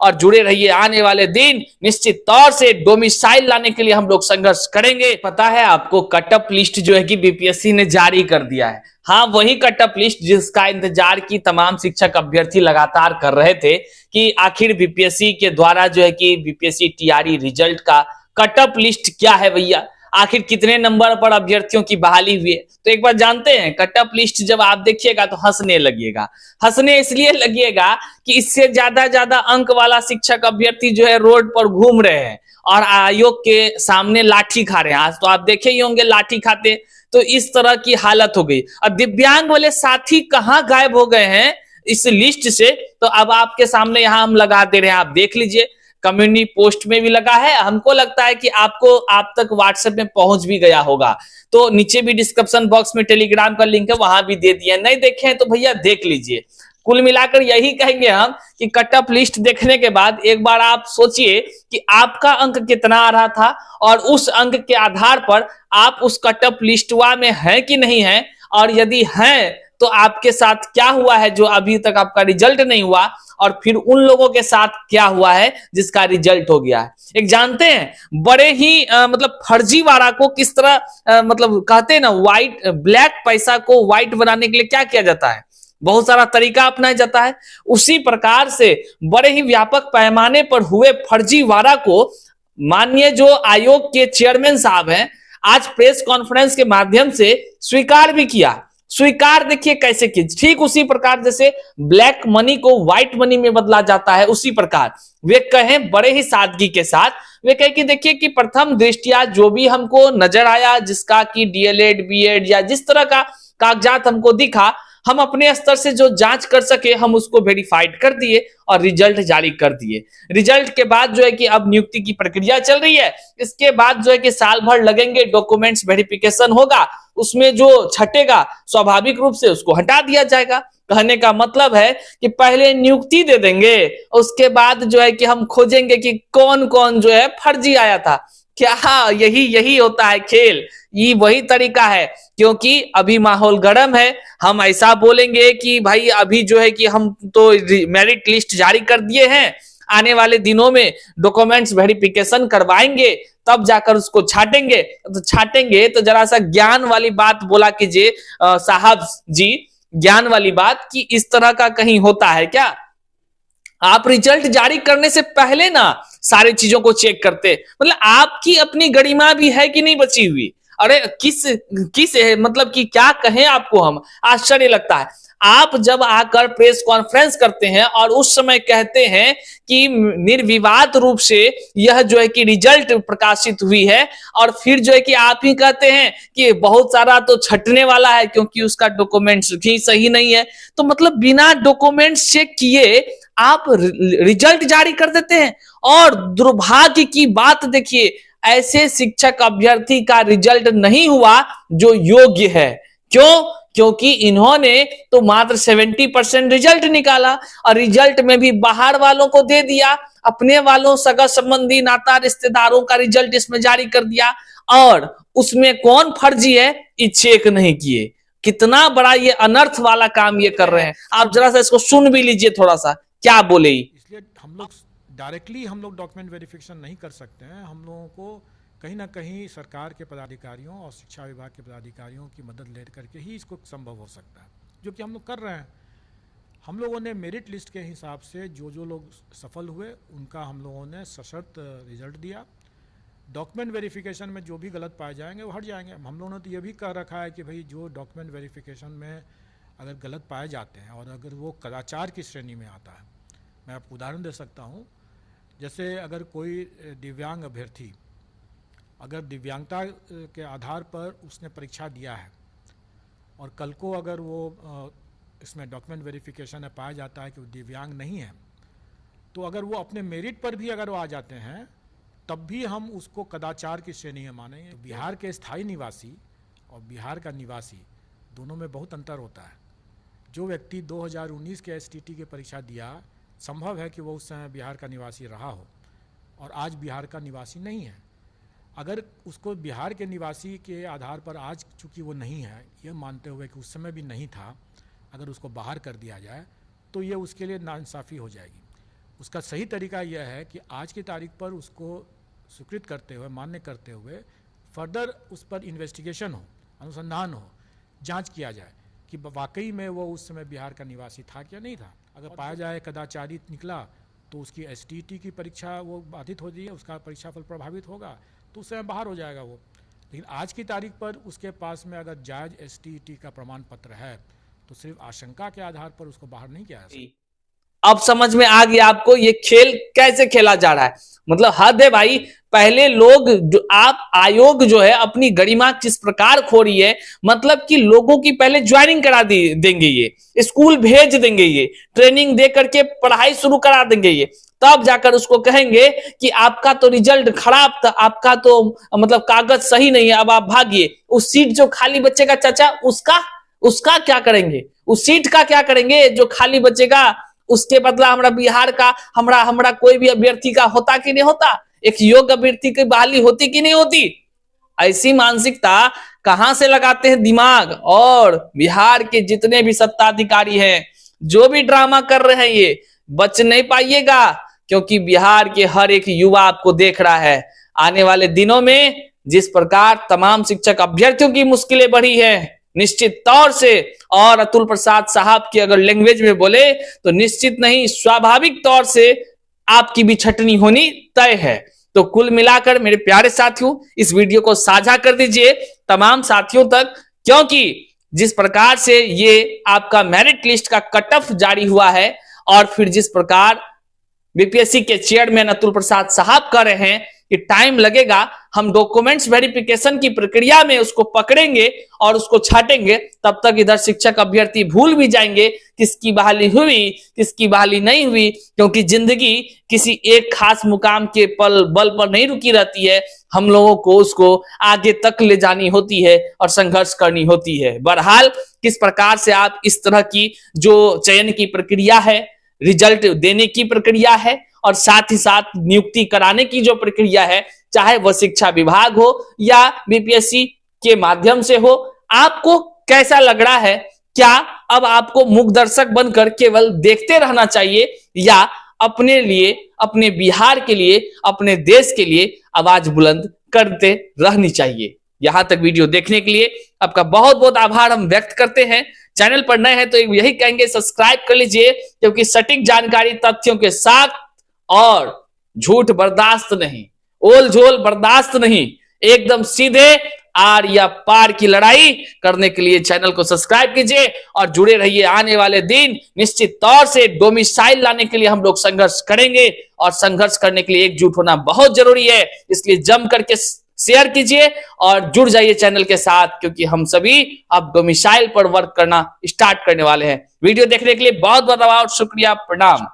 और जुड़े रहिए। आने वाले दिन निश्चित तौर से डोमिसाइल लाने के लिए हम लोग संघर्ष करेंगे। पता है आपको, कटअप लिस्ट जो है कि बीपीएससी ने जारी कर दिया है। हाँ, वही कटअप लिस्ट जिसका इंतजार की तमाम शिक्षक अभ्यर्थी लगातार कर रहे थे कि आखिर बीपीएससी के द्वारा जो है कि बीपीएससी टीआरई रिजल्ट का कटअप लिस्ट क्या है भैया, आखिर कितने नंबर पर अभ्यर्थियों की बहाली हुई है। तो एक बार जानते हैं, कटअप लिस्ट जब आप देखिएगा तो हंसने लगिएगा। हंसने इसलिए लगिएगा कि इससे ज्यादा अंक वाला शिक्षक अभ्यर्थी जो है रोड पर घूम रहे हैं और आयोग के सामने लाठी खा रहे हैं। आज तो आप देखे ही होंगे लाठी खाते। तो इस तरह की हालत हो गई। अब दिव्यांग वाले साथी कहां गायब हो गए हैं इस लिस्ट से, तो अब आपके सामने यहां हम लगा दे रहे हैं, आप देख लीजिए। कम्युनिटी पोस्ट में भी लगा है, हमको लगता है कि आपको आप तक व्हाट्सएप में पहुंच भी गया होगा। तो नीचे भी डिस्क्रिप्शन बॉक्स में टेलीग्राम का लिंक है, वहां भी दे दिया। नहीं देखे हैं तो भैया देख लीजिए। कुल मिलाकर यही कहेंगे हम कि कटअप लिस्ट देखने के बाद एक बार आप सोचिए कि आपका अंक कितना आ रहा था और उस अंक के आधार पर आप उस कटअप लिस्टवा में है कि नहीं है, और यदि है तो आपके साथ क्या हुआ है जो अभी तक आपका रिजल्ट नहीं हुआ, और फिर उन लोगों के साथ क्या हुआ है जिसका रिजल्ट हो गया है। एक जानते हैं बड़े ही मतलब फर्जीवाड़ा को किस तरह मतलब कहते हैं ना, व्हाइट ब्लैक पैसा को व्हाइट बनाने के लिए क्या किया जाता है, बहुत सारा तरीका अपनाया जाता है। उसी प्रकार से बड़े ही व्यापक पैमाने पर हुए फर्जीवाड़ा को माननीय जो आयोग के चेयरमैन साहब हैं, आज प्रेस कॉन्फ्रेंस के माध्यम से स्वीकार भी किया। स्वीकार देखिए कैसे की, ठीक उसी प्रकार जैसे ब्लैक मनी को व्हाइट मनी में बदला जाता है, उसी प्रकार वे कहें बड़े ही सादगी के साथ, वे कहे कि देखिए कि प्रथम दृष्टिया जो भी हमको नजर आया, जिसका कि डीएलएड बीएड या जिस तरह का कागजात हमको दिखा, हम अपने स्तर से जो जांच कर सके हम उसको वेरीफाइड कर दिए और रिजल्ट जारी कर दिए। रिजल्ट के बाद जो है कि अब नियुक्ति की प्रक्रिया चल रही है। इसके बाद जो है कि साल भर लगेंगे, डॉक्यूमेंट्स वेरिफिकेशन होगा, उसमें जो छटेगा स्वाभाविक रूप से उसको हटा दिया जाएगा। कहने का मतलब है कि पहले नियुक्ति दे देंगे, उसके बाद जो है कि हम खोजेंगे कि कौन कौन जो है फर्जी आया था। क्या यही होता है खेल, ये वही तरीका है। क्योंकि अभी माहौल गर्म है, हम ऐसा बोलेंगे कि भाई अभी जो है कि हम तो मेरिट लिस्ट जारी कर दिए हैं, आने वाले दिनों में डॉक्यूमेंट्स वेरिफिकेशन करवाएंगे, तब जाकर उसको छाटेंगे तो जरा सा ज्ञान वाली बात बोला कीजिए साहब जी, ज्ञान वाली बात कि इस तरह का कहीं होता है क्या। आप रिजल्ट जारी करने से पहले ना सारी चीजों को चेक करते, मतलब आपकी अपनी गरिमा भी है कि नहीं बची हुई। अरे किस मतलब कि क्या कहें आपको, हम आश्चर्य लगता है। आप जब आकर प्रेस कॉन्फ्रेंस करते हैं और उस समय कहते हैं कि निर्विवाद रूप से यह जो है कि रिजल्ट प्रकाशित हुई है, और फिर जो है कि आप ही कहते हैं कि बहुत सारा तो छटने वाला है क्योंकि उसका डॉक्यूमेंट्स भी सही नहीं है। तो मतलब बिना डॉक्यूमेंट्स चेक किए आप रिजल्ट जारी कर देते हैं। और दुर्भाग्य की बात देखिए, ऐसे शिक्षक अभ्यर्थी का रिजल्ट नहीं हुआ जो योग्य है। क्यों? क्योंकि इन्होंने तो मात्र 70% रिजल्ट निकाला, और रिजल्ट में भी बाहर वालों को दे दिया, अपने वालों सगा संबंधी नाता रिश्तेदारों का रिजल्ट इसमें जारी कर दिया, और उसमें कौन फर्जी है ये चेक नहीं किए। कितना बड़ा ये अनर्थ वाला काम ये कर रहे हैं। आप जरा सा इसको सुन भी लीजिए थोड़ा सा क्या बोले। इसलिए हम लोग डायरेक्टली डॉक्यूमेंट वेरिफिकेशन नहीं कर सकते हैं। हम लोगों को कहीं ना कहीं सरकार के पदाधिकारियों और शिक्षा विभाग के पदाधिकारियों की मदद ले करके ही इसको संभव हो सकता है, जो कि हम लोग कर रहे हैं। हम लोगों ने मेरिट लिस्ट के हिसाब से जो लोग सफल हुए उनका हम लोगों ने सशर्त रिजल्ट दिया। डॉक्यूमेंट वेरिफिकेशन में जो भी गलत पाए जाएंगे वो हट जाएंगे। हम लोगों ने तो ये भी कह रखा है कि भाई जो डॉक्यूमेंट वेरिफिकेशन में अगर गलत पाए जाते हैं और अगर वो कदाचार की श्रेणी में आता है, मैं आपको उदाहरण दे सकता हूँ। जैसे अगर कोई दिव्यांग अभ्यर्थी अगर दिव्यांगता के आधार पर उसने परीक्षा दिया है और कल को अगर वो इसमें डॉक्यूमेंट वेरिफिकेशन में पाया जाता है कि वो दिव्यांग नहीं है, तो अगर वो अपने मेरिट पर भी अगर वो आ जाते हैं तब भी हम उसको कदाचार की श्रेणी में मानेंगे। बिहार के स्थायी निवासी और बिहार का निवासी दोनों में बहुत अंतर होता है। जो व्यक्ति 2019 के एसटीटी की परीक्षा दिया, संभव है कि वो उस समय बिहार का निवासी रहा हो और आज बिहार का निवासी नहीं है। अगर उसको बिहार के निवासी के आधार पर आज चूँकि वो नहीं है, ये मानते हुए कि उस समय भी नहीं था, अगर उसको बाहर कर दिया जाए तो ये उसके लिए नाइंसाफ़ी हो जाएगी। उसका सही तरीका यह है कि आज की तारीख पर उसको स्वीकृत करते हुए, मान्य करते हुए फर्दर उस पर इन्वेस्टिगेशन हो, अनुसंधान हो, जांच किया जाए कि वाकई में वो उस समय बिहार का निवासी था क्या नहीं था। अगर पाया जाए कदाचारी निकला तो उसकी एसटीईटी की परीक्षा वो बाधित हो जाए, उसका परीक्षाफल प्रभावित होगा, तो उस समय बाहर हो जाएगा वो। लेकिन आज की तारीख पर उसके पास में अगर जायज़ एसटीईटी का प्रमाण पत्र है तो सिर्फ आशंका के आधार पर उसको बाहर नहीं किया जा सकता। अब समझ में आ गया आपको ये खेल कैसे खेला जा रहा है। मतलब हद है भाई। पहले लोग आप आयोग जो है अपनी गरिमा किस प्रकार खो रही है, मतलब कि लोगों की पहले ज्वाइनिंग करा देंगे, ये स्कूल भेज देंगे, ये ट्रेनिंग दे करके पढ़ाई शुरू करा देंगे, ये तब जाकर उसको कहेंगे कि आपका तो रिजल्ट खराब था, आपका तो मतलब कागज सही नहीं है, अब आप भागिए। उस सीट जो खाली बचेगा चाचा, उसका क्या करेंगे? उस सीट का क्या करेंगे जो खाली बचेगा? उसके बदला हमरा बिहार का हमरा कोई भी अभ्यर्थी का होता कि नहीं होता? एक योग्य अभ्यर्थी की बहाली होती कि नहीं होती? ऐसी मानसिकता कहां से लगाते हैं दिमाग। और बिहार के जितने भी सत्ताधिकारी हैं, जो भी ड्रामा कर रहे हैं, ये बच नहीं पाइएगा, क्योंकि बिहार के हर एक युवा आपको देख रहा है। आने वाले दिनों में जिस प्रकार तमाम शिक्षक अभ्यर्थियों की मुश्किलें बढ़ी है, निश्चित तौर से, और अतुल प्रसाद साहब की अगर लैंग्वेज में बोले तो निश्चित नहीं, स्वाभाविक तौर से आपकी भी छटनी होनी तय है। तो कुल मिलाकर मेरे प्यारे साथियों, इस वीडियो को साझा कर दीजिए तमाम साथियों तक, क्योंकि जिस प्रकार से ये आपका मेरिट लिस्ट का कट ऑफ जारी हुआ है, और फिर जिस प्रकार बीपीएससी के चेयरमैन अतुल प्रसाद साहब कह रहे हैं कि टाइम लगेगा, हम डॉक्यूमेंट्स वेरिफिकेशन की प्रक्रिया में उसको पकड़ेंगे और उसको छाटेंगे, तब तक इधर शिक्षक अभ्यर्थी भूल भी जाएंगे किसकी बहाली हुई, किसकी बहाली नहीं हुई, क्योंकि जिंदगी किसी एक खास मुकाम के बल पर नहीं रुकी रहती है। हम लोगों को उसको आगे तक ले जानी होती है और संघर्ष करनी होती है। बहरहाल किस प्रकार से आप इस तरह की जो चयन की प्रक्रिया है, रिजल्ट देने की प्रक्रिया है, और साथ ही साथ नियुक्ति कराने की जो प्रक्रिया है, चाहे वह शिक्षा विभाग हो या बीपीएससी के माध्यम से हो, आपको कैसा लग रहा है? क्या अब आपको मूक दर्शक बनकर केवल देखते रहना चाहिए, या अपने लिए, अपने बिहार के लिए, अपने देश के लिए आवाज बुलंद करते रहनी चाहिए? यहां तक वीडियो देखने के लिए आपका बहुत बहुत आभार हम व्यक्त करते हैं। चैनल पर नए हैं तो यही कहेंगे सब्सक्राइब कर लीजिए, क्योंकि सटीक जानकारी तथ्यों के साथ, और झूठ बर्दाश्त नहीं, ओल झोल बर्दाश्त नहीं, एकदम सीधे आर या पार की लड़ाई करने के लिए चैनल को सब्सक्राइब कीजिए और जुड़े रहिए। आने वाले दिन निश्चित तौर से डोमिसाइल लाने के लिए हम लोग संघर्ष करेंगे, और संघर्ष करने के लिए एकजुट होना बहुत जरूरी है। इसलिए जम करके शेयर कीजिए और जुड़ जाइए चैनल के साथ, क्योंकि हम सभी अब डोमिसाइल पर वर्क करना स्टार्ट करने वाले हैं। वीडियो देखने के लिए बहुत बहुत शुक्रिया, प्रणाम।